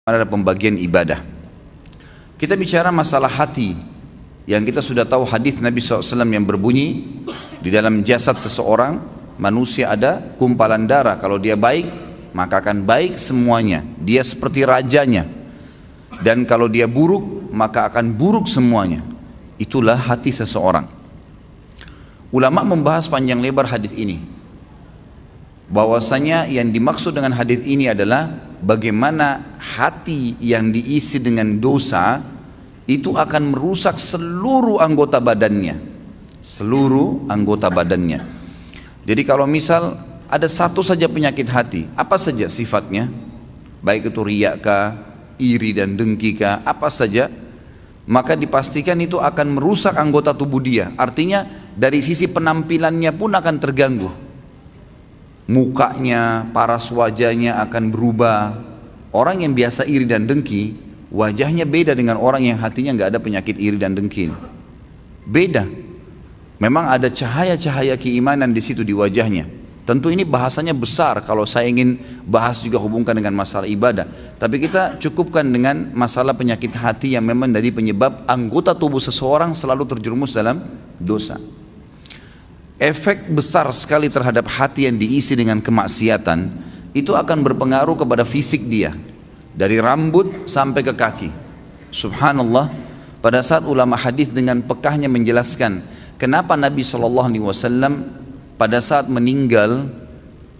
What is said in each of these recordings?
Ada pembagian ibadah. Kita bicara masalah hati yang kita sudah tahu hadis Nabi SAW yang berbunyi di dalam jasad seseorang manusia ada gumpalan darah. Kalau dia baik maka akan baik semuanya, dia seperti rajanya, dan kalau dia buruk maka akan buruk semuanya. Itulah hati seseorang. Ulama membahas panjang lebar hadis ini, bahwasanya yang dimaksud dengan hadis ini adalah bagaimana hati yang diisi dengan dosa itu akan merusak seluruh anggota badannya. Seluruh anggota badannya. Jadi kalau misal ada satu saja penyakit hati, apa saja sifatnya, baik itu riya kah, iri dan dengki kah, apa saja, maka dipastikan itu akan merusak anggota tubuh dia. Artinya dari sisi penampilannya pun akan terganggu. Mukanya, paras wajahnya akan berubah. Orang yang biasa iri dan dengki, wajahnya beda dengan orang yang hatinya nggak ada penyakit iri dan dengki. Beda. Memang ada cahaya-cahaya keimanan di situ di wajahnya. Tentu ini bahasanya besar kalau saya ingin bahas juga hubungkan dengan masalah ibadah. Tapi kita cukupkan dengan masalah penyakit hati yang memang dari penyebab anggota tubuh seseorang selalu terjerumus dalam dosa. Efek besar sekali terhadap hati yang diisi dengan kemaksiatan itu akan berpengaruh kepada fisik dia, dari rambut sampai ke kaki. Subhanallah, pada saat ulama hadis dengan pekahnya menjelaskan kenapa Nabi SAW pada saat meninggal,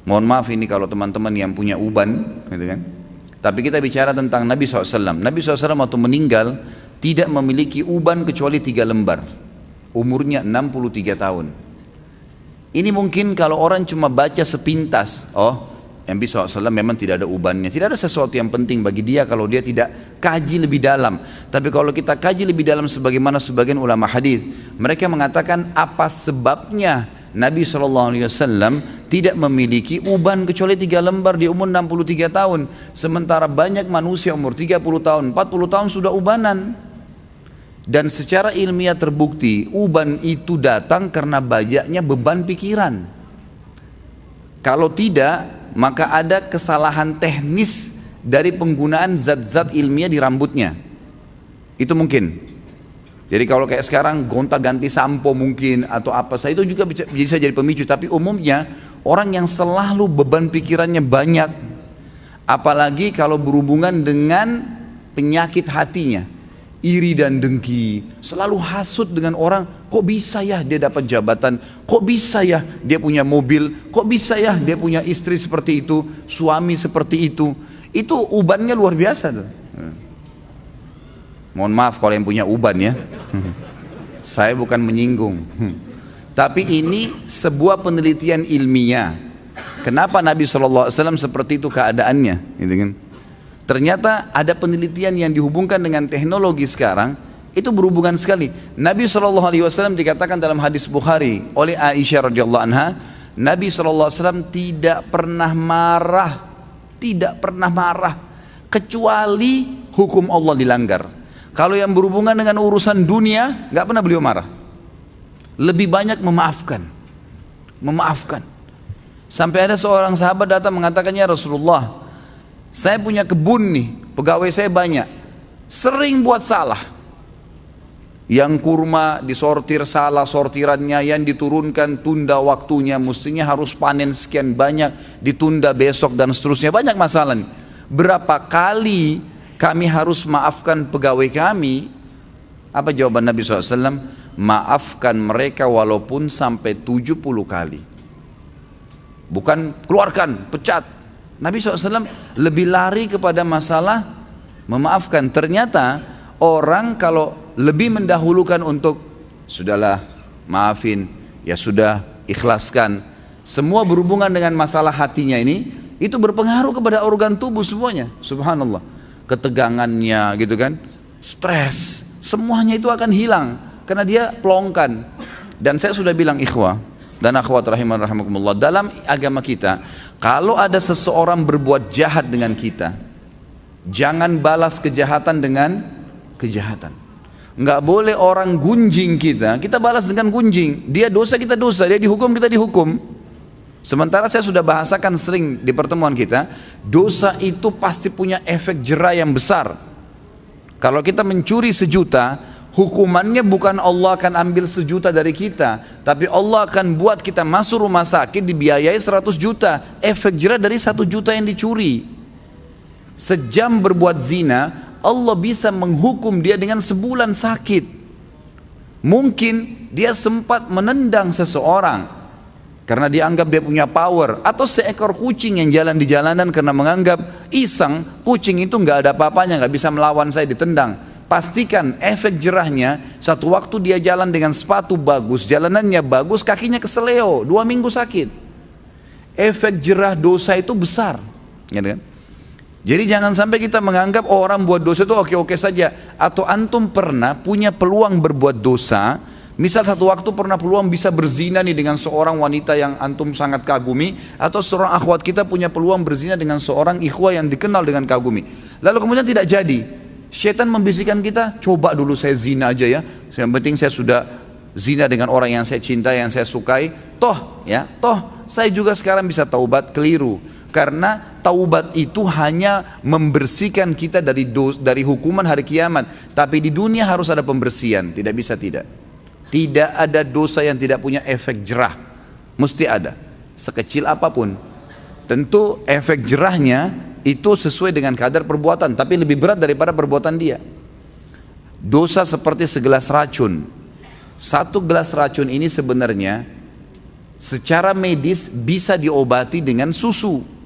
mohon maaf ini kalau teman-teman yang punya uban, gitu kan? Tapi kita bicara tentang Nabi SAW. Nabi SAW waktu meninggal tidak memiliki uban kecuali 3 lembar. Umurnya 63 tahun. Ini mungkin kalau orang cuma baca sepintas, oh Nabi SAW memang tidak ada ubannya, tidak ada sesuatu yang penting bagi dia kalau dia tidak kaji lebih dalam. Tapi kalau kita kaji lebih dalam sebagaimana sebagian ulama hadis, mereka mengatakan apa sebabnya Nabi SAW tidak memiliki uban kecuali 3 lembar di umur 63 tahun. Sementara banyak manusia umur 30 tahun, 40 tahun sudah ubanan. Dan secara ilmiah terbukti uban itu datang karena banyaknya beban pikiran. Kalau tidak, maka ada kesalahan teknis dari penggunaan zat-zat ilmiah di rambutnya. Itu mungkin. Jadi kalau kayak sekarang gonta-ganti sampo mungkin atau apa saja itu juga bisa jadi pemicu. Tapi umumnya orang yang selalu beban pikirannya banyak, apalagi kalau berhubungan dengan penyakit hatinya, iri dan dengki, selalu hasut dengan orang, kok bisa ya dia dapat jabatan, kok bisa ya dia punya mobil, kok bisa ya dia punya istri seperti itu, suami seperti itu ubannya luar biasa tuh. Mohon maaf kalau yang punya uban ya, saya bukan menyinggung, tapi ini sebuah penelitian ilmiah. Kenapa Nabi SAW seperti itu keadaannya, gitu kan? Ternyata ada penelitian yang dihubungkan dengan teknologi sekarang, itu berhubungan sekali. Nabi SAW dikatakan dalam hadis Bukhari oleh Aisyah radhiyallahu anha, Nabi SAW tidak pernah marah kecuali hukum Allah dilanggar. Kalau yang berhubungan dengan urusan dunia, nggak pernah beliau marah. Lebih banyak memaafkan. Sampai ada seorang sahabat datang mengatakannya, Rasulullah, saya punya kebun nih, pegawai saya banyak, sering buat salah. Yang kurma disortir salah sortirannya, yang diturunkan tunda waktunya, mestinya harus panen sekian banyak, ditunda besok dan seterusnya, banyak masalah nih. Berapa kali kami harus maafkan pegawai kami? Apa jawaban Nabi SAW? Maafkan mereka walaupun sampai 70 kali. Bukan keluarkan, pecat. Nabi SAW lebih lari kepada masalah memaafkan. Ternyata orang kalau lebih mendahulukan untuk sudahlah maafin, ya sudah ikhlaskan, semua berhubungan dengan masalah hatinya ini, itu berpengaruh kepada organ tubuh semuanya. Subhanallah, ketegangannya gitu kan, stres, semuanya itu akan hilang karena dia pelongkan. Dan saya sudah bilang ikhwah dan akhwat rahiman rahimakumullah, dalam agama kita kalau ada seseorang berbuat jahat dengan kita, jangan balas kejahatan dengan kejahatan. Nggak boleh orang gunjing kita balas dengan gunjing. Dia dosa, kita dosa, dia dihukum, kita dihukum. Sementara saya sudah bahasakan sering di pertemuan kita, dosa itu pasti punya efek jera yang besar. Kalau kita mencuri 1.000.000, hukumannya bukan Allah akan ambil 1.000.000 dari kita, tapi Allah akan buat kita masuk rumah sakit dibiayai 100 juta. Efek jera dari 1 juta yang dicuri. Sejam berbuat zina, Allah bisa menghukum dia dengan sebulan sakit. Mungkin dia sempat menendang seseorang karena dia anggap dia punya power, atau seekor kucing yang jalan di jalanan karena menganggap iseng, kucing itu nggak ada apa-apanya, nggak bisa melawan saya, ditendang. Pastikan efek jerahnya, satu waktu dia jalan dengan sepatu bagus, jalanannya bagus, kakinya keseleo, 2 minggu sakit. Efek jerah dosa itu besar, gitu kan? Jadi jangan sampai kita menganggap orang buat dosa itu oke-oke saja. Atau antum pernah punya peluang berbuat dosa, misal satu waktu pernah peluang bisa berzina nih dengan seorang wanita yang antum sangat kagumi, atau seorang akhwat kita punya peluang berzina dengan seorang ikhwah yang dikenal dengan kagumi, lalu kemudian tidak jadi. Syaitan membisikkan kita, coba dulu saya zina aja ya, yang penting saya sudah zina dengan orang yang saya cintai, yang saya sukai, toh saya juga sekarang bisa taubat. Keliru. Karena taubat itu hanya membersihkan kita dari hukuman hari kiamat, tapi di dunia harus ada pembersihan, tidak bisa tidak. Tidak ada dosa yang tidak punya efek jerah, mesti ada, sekecil apapun. Tentu efek jerahnya itu sesuai dengan kadar perbuatan, tapi lebih berat daripada perbuatan dia. Dosa seperti segelas racun. 1 gelas racun ini sebenarnya secara medis bisa diobati dengan susu,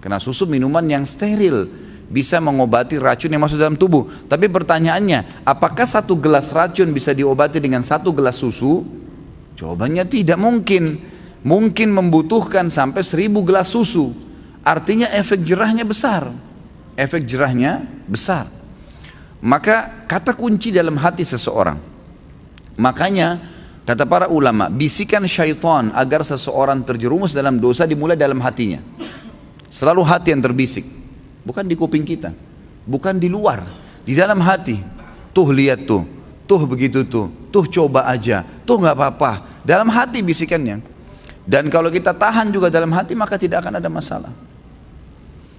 karena susu minuman yang steril, bisa mengobati racun yang masuk dalam tubuh. Tapi pertanyaannya, apakah 1 gelas racun bisa diobati dengan 1 gelas susu? Jawabannya tidak mungkin. Mungkin membutuhkan sampai 1000 gelas susu. Artinya efek jerahnya besar. Efek jerahnya besar. Maka kata kunci dalam hati seseorang. Makanya kata para ulama, bisikan syaitan agar seseorang terjerumus dalam dosa dimulai dalam hatinya. Selalu hati yang terbisik. Bukan di kuping kita, bukan di luar, di dalam hati. Tuh lihat tuh begitu tuh coba aja, tuh nggak apa-apa. Dalam hati bisikannya. Dan kalau kita tahan juga dalam hati, maka tidak akan ada masalah.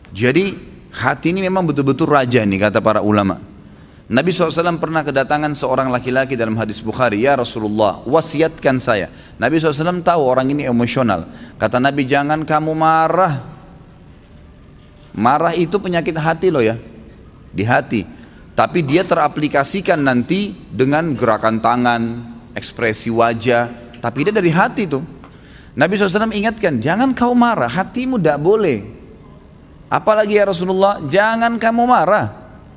Jadi hati ini memang betul-betul raja nih, kata para ulama. Nabi SAW pernah kedatangan seorang laki-laki dalam hadis Bukhari, ya Rasulullah, wasiatkan saya. Nabi SAW tahu orang ini emosional. Kata Nabi, jangan kamu marah. Marah itu penyakit hati loh ya, di hati. Tapi dia teraplikasikan nanti dengan gerakan tangan, ekspresi wajah, tapi dia dari hati tuh. Nabi SAW ingatkan, jangan kau marah, hatimu tidak boleh. Apalagi ya Rasulullah, jangan kamu marah.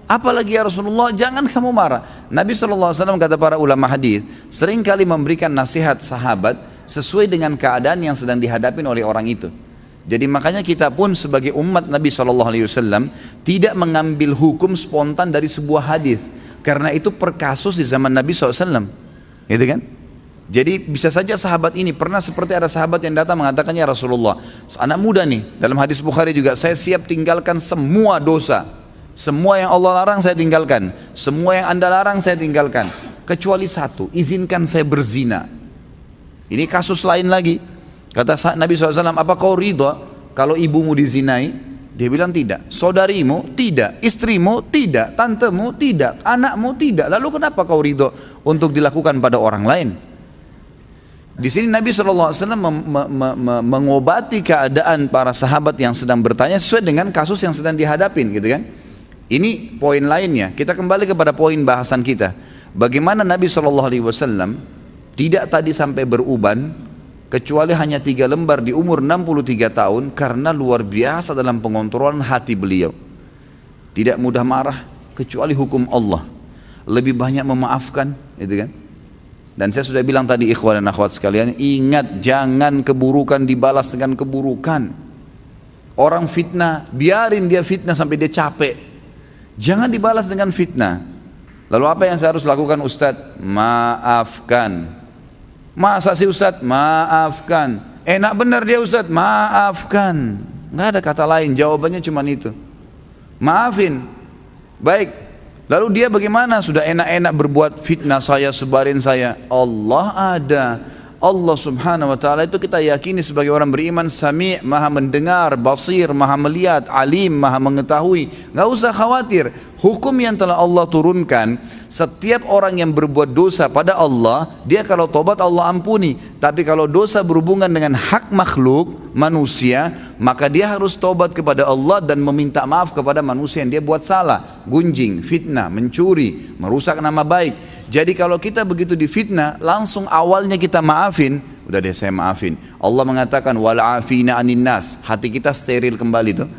Apalagi ya Rasulullah, jangan kamu marah. Nabi SAW, kata para ulama hadis, seringkali memberikan nasihat sahabat sesuai dengan keadaan yang sedang dihadapi oleh orang itu. Jadi makanya kita pun sebagai umat Nabi SAW tidak mengambil hukum spontan dari sebuah hadis, karena itu per kasus di zaman Nabi SAW, gitu kan? Jadi bisa saja sahabat ini pernah seperti ada sahabat yang datang mengatakan, ya Rasulullah, anak muda nih, dalam hadis Bukhari juga, saya siap tinggalkan semua dosa, semua yang Allah larang saya tinggalkan, semua yang Anda larang saya tinggalkan, kecuali satu, izinkan saya berzina. Ini kasus lain lagi. Kata Nabi SAW, apa kau ridha kalau ibumu dizinai? Dia bilang tidak. Saudarimu? Tidak. Istrimu? Tidak. Tantemu? Tidak. Anakmu? Tidak. Lalu kenapa kau ridha untuk dilakukan pada orang lain? Di sini Nabi SAW mengobati keadaan para sahabat yang sedang bertanya sesuai dengan kasus yang sedang dihadapin, gitu kan? Ini poin lainnya. Kita kembali kepada poin bahasan kita. Bagaimana Nabi SAW tidak tadi sampai beruban, kecuali hanya 3 lembar di umur 63 tahun, karena luar biasa dalam pengontrolan hati beliau. Tidak mudah marah, kecuali hukum Allah. Lebih banyak memaafkan, gitu kan? Dan saya sudah bilang tadi, ikhwan dan akhwat sekalian, ingat, jangan keburukan dibalas dengan keburukan. Orang fitnah, biarin dia fitnah sampai dia capek. Jangan dibalas dengan fitnah. Lalu apa yang saya harus lakukan, Ustadz? Maafkan. Masa sih Ustadz? Maafkan. Enak benar dia Ustadz? Maafkan. Nggak ada kata lain, jawabannya cuma itu. Maafin. Baik. Lalu dia bagaimana? Sudah enak-enak berbuat fitnah saya, sebarin saya. Allah ada. Allah subhanahu wa ta'ala itu kita yakini sebagai orang beriman, Sami', maha mendengar, Basir, maha melihat, Alim, maha mengetahui. Gak usah khawatir. Hukum yang telah Allah turunkan, setiap orang yang berbuat dosa pada Allah, dia kalau tobat Allah ampuni. Tapi kalau dosa berhubungan dengan hak makhluk, manusia, maka dia harus tobat kepada Allah dan meminta maaf kepada manusia yang dia buat salah. Gunjing, fitnah, mencuri, merusak nama baik. Jadi kalau kita begitu difitnah, langsung awalnya kita maafin, udah deh saya maafin. Allah mengatakan wal afina anin nas, hati kita steril kembali tuh.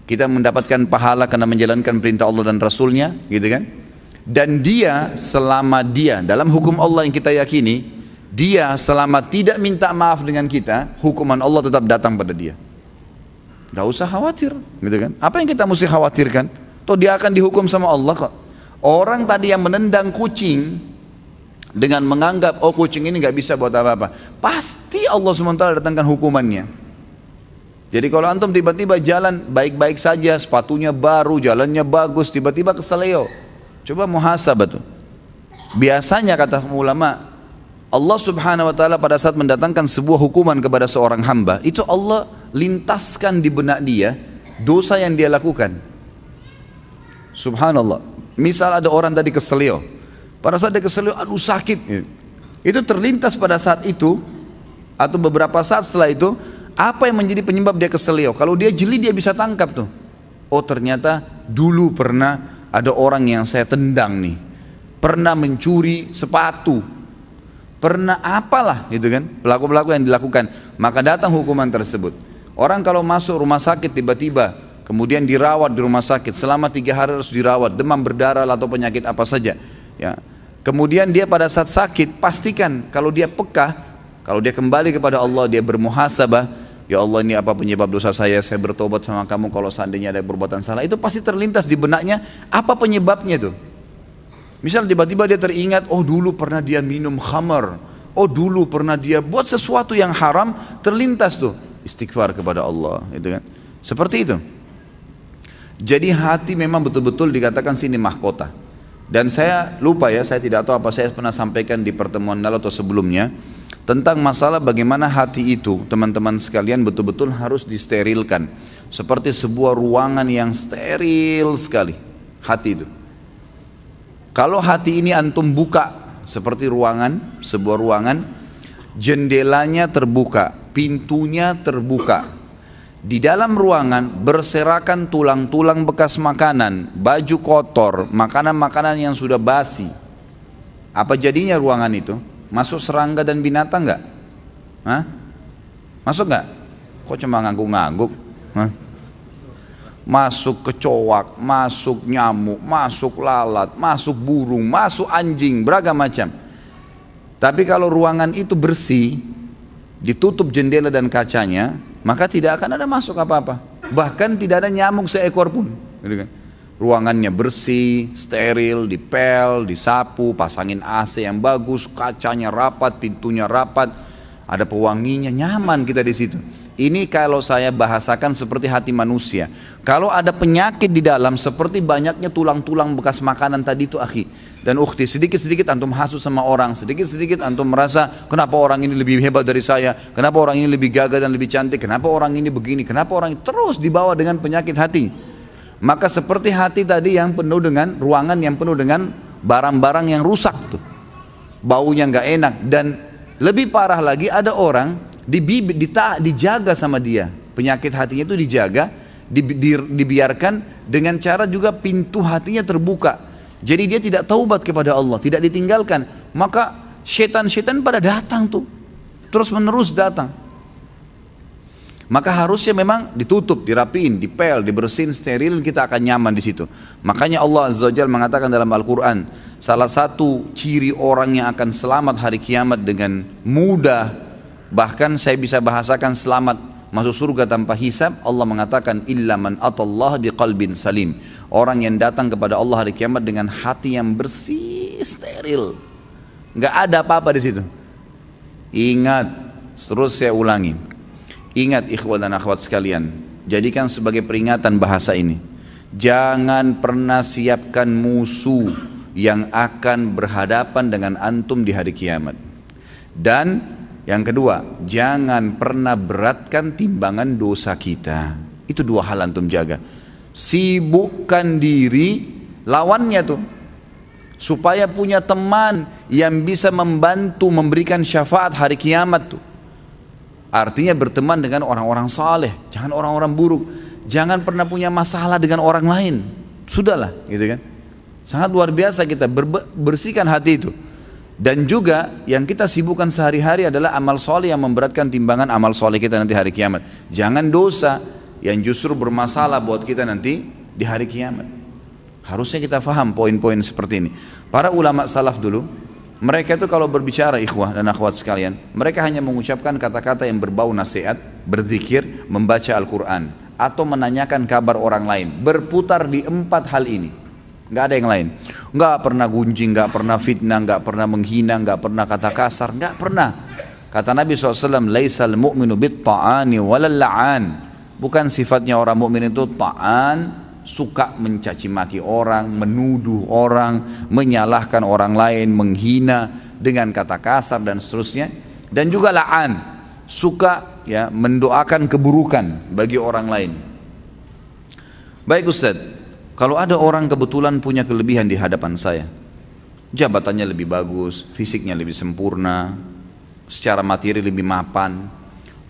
Kita mendapatkan pahala karena menjalankan perintah Allah dan Rasulnya, gitu kan? Dan dia selama dia dalam hukum Allah yang kita yakini, dia selama tidak minta maaf dengan kita, hukuman Allah tetap datang pada dia. Gak usah khawatir, gitu kan? Apa yang kita mesti khawatirkan? Toh dia akan dihukum sama Allah kok. Orang tadi yang menendang kucing dengan menganggap oh kucing ini nggak bisa buat apa-apa, pasti Allah SWT datangkan hukumannya. Jadi kalau antum tiba-tiba jalan baik-baik saja, sepatunya baru, jalannya bagus, tiba-tiba keseleo, coba muhasabah tuh. Biasanya kata ulama, Allah Subhanahu Wa Taala pada saat mendatangkan sebuah hukuman kepada seorang hamba, itu Allah lintaskan di benak dia dosa yang dia lakukan. Subhanallah. Misal ada orang tadi keselio, pada saat dia keselio, aduh sakit, itu terlintas pada saat itu atau beberapa saat setelah itu, apa yang menjadi penyebab dia keselio? Kalau dia jeli dia bisa tangkap tuh. Oh ternyata dulu pernah ada orang yang saya tendang nih, pernah mencuri sepatu, pernah apalah gitu kan, pelaku-pelaku yang dilakukan, maka datang hukuman tersebut. Orang kalau masuk rumah sakit tiba-tiba kemudian dirawat di rumah sakit selama 3 hari harus dirawat, demam berdarah atau penyakit apa saja ya. Kemudian dia pada saat sakit pastikan kalau dia peka, kalau dia kembali kepada Allah, dia bermuhasabah, ya Allah ini apa penyebab dosa saya bertobat sama kamu kalau seandainya ada perbuatan salah, itu pasti terlintas di benaknya apa penyebabnya tuh. Misal tiba-tiba dia teringat, oh dulu pernah dia minum khamar, oh dulu pernah dia buat sesuatu yang haram, terlintas tuh istighfar kepada Allah, gitu kan. Seperti itu. Jadi hati memang betul-betul dikatakan sini mahkota. Dan saya lupa ya, saya tidak tahu apa saya pernah sampaikan di pertemuan lalu atau sebelumnya tentang masalah bagaimana hati itu, teman-teman sekalian, betul-betul harus disterilkan. Seperti sebuah ruangan yang steril sekali, hati itu. Kalau hati ini antum buka seperti ruangan, sebuah ruangan, jendelanya terbuka, pintunya terbuka. Di dalam ruangan berserakan tulang-tulang bekas makanan, baju kotor, makanan-makanan yang sudah basi. Apa jadinya ruangan itu? Masuk serangga dan binatang enggak? Hah? Masuk enggak? Kok cuma ngangguk-ngangguk? Hah? Masuk kecoak, masuk nyamuk, masuk lalat, masuk burung, masuk anjing, beragam macam. Tapi kalau ruangan itu bersih, ditutup jendela dan kacanya, maka tidak akan ada masuk apa-apa. Bahkan tidak ada nyamuk seekor pun, gitu kan. Ruangannya bersih, steril, dipel, disapu, pasangin AC yang bagus, kacanya rapat, pintunya rapat, ada pewanginya, nyaman kita di situ. Ini kalau saya bahasakan seperti hati manusia. Kalau ada penyakit di dalam seperti banyaknya tulang-tulang bekas makanan tadi itu akhi dan ukhti, sedikit-sedikit antum hasut sama orang, sedikit-sedikit antum merasa kenapa orang ini lebih hebat dari saya, kenapa orang ini lebih gagah dan lebih cantik, kenapa orang ini begini, kenapa orang ini, terus dibawa dengan penyakit hati. Maka seperti hati tadi yang penuh dengan ruangan yang penuh dengan barang-barang yang rusak tuh, baunya nggak enak. Dan lebih parah lagi ada orang dijaga sama dia, penyakit hatinya itu dijaga, dibiarkan dengan cara juga pintu hatinya terbuka. Jadi dia tidak taubat kepada Allah, tidak ditinggalkan, maka setan-setan pada datang tuh, terus menerus datang. Maka harusnya memang ditutup, dirapiin, dipel, dibersihin, steril, kita akan nyaman di situ. Makanya Allah Azza wa Jalla mengatakan dalam Al-Quran, salah satu ciri orang yang akan selamat hari kiamat dengan mudah, bahkan saya bisa bahasakan selamat masuk surga tanpa hisab, Allah mengatakan illa man atallaha biqalbin salim, orang yang datang kepada Allah hari kiamat dengan hati yang bersih, steril, nggak ada apa-apa di situ. Ingat, terus saya ulangi, ingat ikhwan dan akhwat sekalian, jadikan sebagai peringatan bahasa ini, jangan pernah siapkan musuh yang akan berhadapan dengan antum di hari kiamat. Dan yang kedua, jangan pernah beratkan timbangan dosa kita. Itu dua hal antum jaga. Sibukkan diri, lawannya tuh, supaya punya teman yang bisa membantu memberikan syafaat hari kiamat tuh. Artinya berteman dengan orang-orang saleh, jangan orang-orang buruk. Jangan pernah punya masalah dengan orang lain. Sudahlah, gitu kan. Sangat luar biasa kita bersihkan hati itu. Dan juga yang kita sibukkan sehari-hari adalah amal soleh yang memberatkan timbangan amal soleh kita nanti hari kiamat. Jangan dosa yang justru bermasalah buat kita nanti di hari kiamat. Harusnya kita faham poin-poin seperti ini. Para ulama salaf dulu, mereka itu kalau berbicara ikhwah dan akhwat sekalian, mereka hanya mengucapkan kata-kata yang berbau nasihat, berzikir, membaca Al-Quran, atau menanyakan kabar orang lain. Berputar di 4 hal ini. Nggak ada yang lain. Nggak pernah gunjing, nggak pernah fitnah, nggak pernah menghina, nggak pernah kata kasar, nggak pernah. Kata Nabi SAW, laisal mu'minu bit-ta'ani walal la'an. Bukan sifatnya orang mukmin itu ta'an, suka mencaci maki orang, menuduh orang, menyalahkan orang lain, menghina dengan kata kasar dan seterusnya. Dan juga la'an, suka ya mendoakan keburukan bagi orang lain. Baik Ustaz, kalau ada orang kebetulan punya kelebihan di hadapan saya, jabatannya lebih bagus, fisiknya lebih sempurna, secara materi lebih mapan,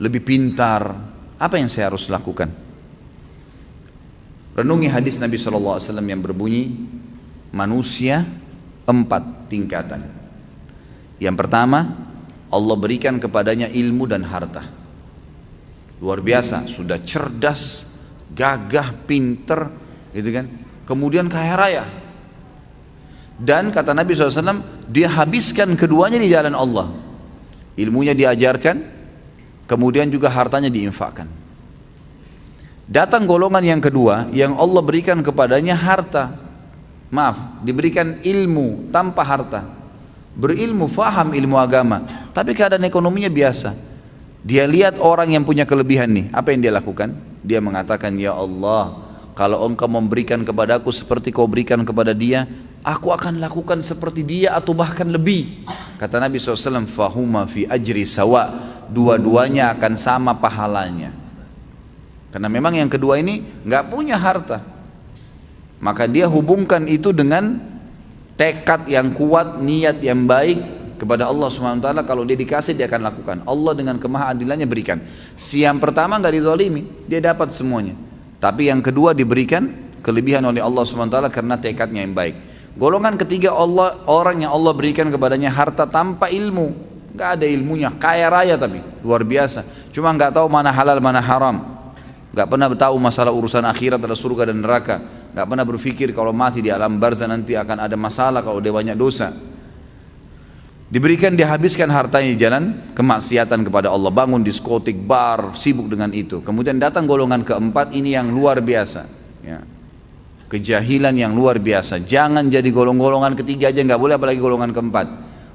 lebih pintar, apa yang saya harus lakukan? Renungi hadis Nabi SAW yang berbunyi, manusia 4 tingkatan. Yang pertama, Allah berikan kepadanya ilmu dan harta. Luar biasa, sudah cerdas, gagah, pinter, gitu kan? Kemudian kaya raya. Dan kata Nabi SAW, dia habiskan keduanya di jalan Allah. Ilmunya diajarkan, kemudian juga hartanya diinfakkan. Datang golongan yang kedua, yang Allah berikan kepadanya harta. Diberikan ilmu tanpa harta. Berilmu, faham ilmu agama, tapi keadaan ekonominya biasa. Dia lihat orang yang punya kelebihan nih, apa yang dia lakukan? Dia mengatakan, ya Allah, kalau engkau memberikan kepadaku seperti kau berikan kepada dia, aku akan lakukan seperti dia atau bahkan lebih. Kata Nabi SAW, fahuma fi ajri sawa, dua-duanya akan sama pahalanya. Karena memang yang kedua ini nggak punya harta, maka dia hubungkan itu dengan tekad yang kuat, niat yang baik kepada Allah SWT. Kalau dia dikasih, dia akan lakukan. Allah dengan kemahaadilannya berikan. Si yang pertama nggak dizalimi, dia dapat semuanya. Tapi yang kedua diberikan kelebihan oleh Allah SWT karena tekadnya yang baik. Golongan ketiga, orang yang Allah berikan kepadanya harta tanpa ilmu, nggak ada ilmunya, kaya raya tapi luar biasa, cuma nggak tahu mana halal mana haram, nggak pernah tahu masalah urusan akhirat, ada surga dan neraka, nggak pernah berpikir kalau mati di alam barzah nanti akan ada masalah kalau dia banyak dosa. Diberikan, dihabiskan hartanya di jalan kemaksiatan kepada Allah, bangun diskotik, bar, sibuk dengan itu. Kemudian datang golongan keempat, ini yang luar biasa ya. Kejahilan yang luar biasa. Jangan jadi golongan ketiga aja, nggak boleh, apalagi golongan keempat.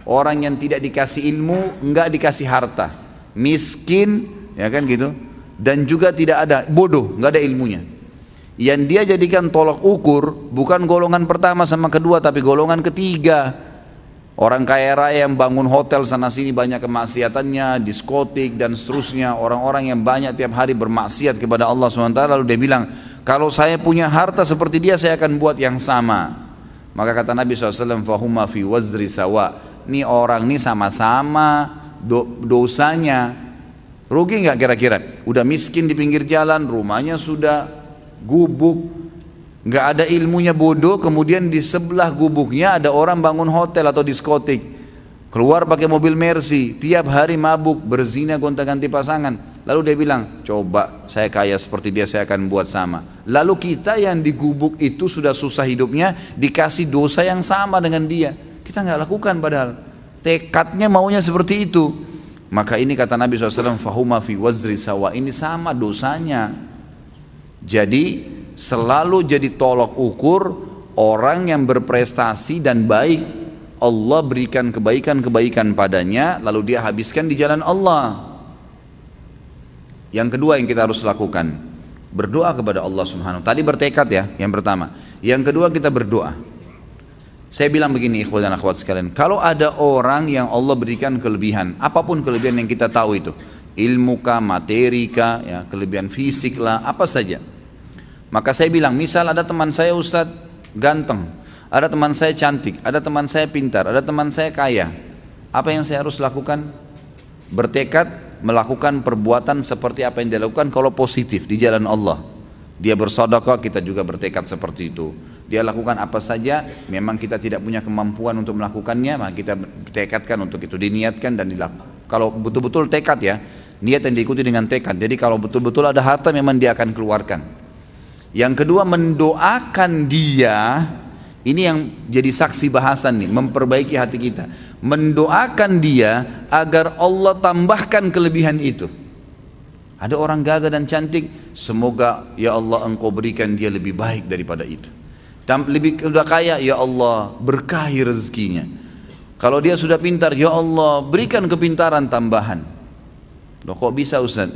Orang yang tidak dikasih ilmu, nggak dikasih harta, miskin, ya kan gitu, dan juga tidak ada, bodoh, nggak ada ilmunya. Yang dia jadikan tolak ukur bukan golongan pertama sama kedua, tapi golongan ketiga. Orang kaya raya yang bangun hotel sana sini banyak kemaksiatannya, diskotik dan seterusnya. Orang-orang yang banyak tiap hari bermaksiat kepada Allah SWT, lalu dia bilang, kalau saya punya harta seperti dia, saya akan buat yang sama. Maka kata Nabi SAW, fahuma fi wazri sawa. Ini orang ini sama-sama dosanya. Rugi nggak kira-kira? Udah miskin di pinggir jalan, rumahnya sudah gubuk, nggak ada ilmunya, bodoh. Kemudian di sebelah gubuknya ada orang bangun hotel atau diskotik, keluar pakai mobil Mercy, tiap hari mabuk, berzina, gonta-ganti pasangan. Lalu dia bilang, coba saya kaya seperti dia, saya akan buat sama. Lalu kita yang di gubuk itu sudah susah hidupnya, dikasih dosa yang sama dengan dia, kita nggak lakukan, padahal tekadnya maunya seperti itu. Maka ini kata Nabi SAW, fahuma fi wazri sawa, ini sama dosanya. Jadi selalu jadi tolok ukur orang yang berprestasi dan baik, Allah berikan kebaikan-kebaikan padanya, lalu dia habiskan di jalan Allah. Yang kedua yang kita harus lakukan, berdoa kepada Allah Subhanahu. Tadi bertekad ya, yang pertama. Yang kedua kita berdoa. Saya bilang begini ikhwan dan akhwat sekalian, kalau ada orang yang Allah berikan kelebihan, apapun kelebihan yang kita tahu itu, ilmu kah, materi kah, ya, kelebihan fisik lah, apa saja. Maka saya bilang, misal ada teman saya Ustadz ganteng, ada teman saya cantik, ada teman saya pintar, ada teman saya kaya. Apa yang saya harus lakukan? Bertekad melakukan perbuatan seperti apa yang dia lakukan kalau positif di jalan Allah. Dia bersedekah, kita juga bertekad seperti itu. Dia lakukan apa saja, memang kita tidak punya kemampuan untuk melakukannya, maka kita tekadkan untuk itu, diniatkan dan dilakukan. Kalau betul-betul tekad ya, niat yang diikuti dengan tekad. Jadi kalau betul-betul ada harta memang dia akan keluarkan. Yang kedua, mendoakan dia, ini yang jadi saksi bahasan nih, memperbaiki hati kita. Mendoakan dia agar Allah tambahkan kelebihan itu. Ada orang gagah dan cantik, semoga ya Allah engkau berikan dia lebih baik daripada itu. Lebih sudah kaya, ya Allah berkahi rezekinya. Kalau dia sudah pintar, ya Allah berikan kepintaran tambahan. Loh kok bisa Ustaz?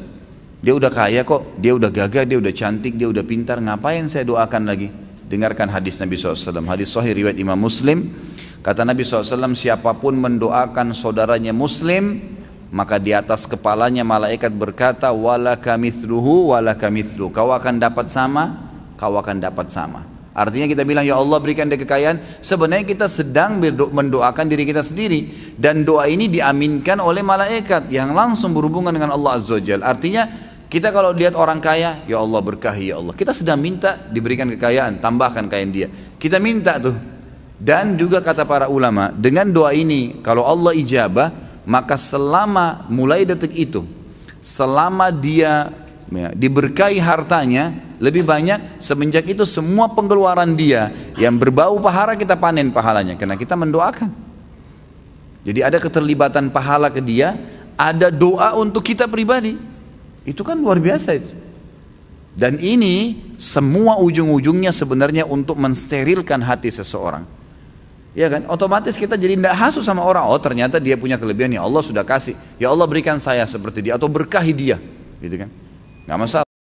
Dia udah kaya kok, dia udah gagah, dia udah cantik, dia udah pintar, ngapain saya doakan lagi? Dengarkan hadis Nabi SAW, hadis sahih riwayat Imam Muslim. Kata Nabi SAW, siapapun mendoakan saudaranya Muslim, maka di atas kepalanya malaikat berkata, walaka mithluhu walaka mithlu. Kau akan dapat sama, kau akan dapat sama. Artinya kita bilang, ya Allah berikan dia kekayaan, sebenarnya kita sedang mendoakan diri kita sendiri. Dan doa ini diaminkan oleh malaikat yang langsung berhubungan dengan Allah Azza wa Jalla. Artinya kita kalau lihat orang kaya, ya Allah berkahi ya Allah, kita sedang minta diberikan kekayaan, tambahkan kekayaan dia. Kita minta tuh. Dan juga kata para ulama, dengan doa ini kalau Allah ijabah, maka selama mulai detik itu, selama dia ya, diberkahi hartanya lebih banyak, semenjak itu semua pengeluaran dia yang berbau pahala kita panen pahalanya, karena kita mendoakan. Jadi ada keterlibatan pahala ke dia, ada doa untuk kita pribadi. Itu kan luar biasa itu. Dan ini semua ujung-ujungnya sebenarnya untuk mensterilkan hati seseorang. Ya kan, otomatis kita jadi tidak hasu sama orang. Oh ternyata dia punya kelebihan, ya Allah sudah kasih, ya Allah berikan saya seperti dia, atau berkahi dia, gitu kan, nggak masalah.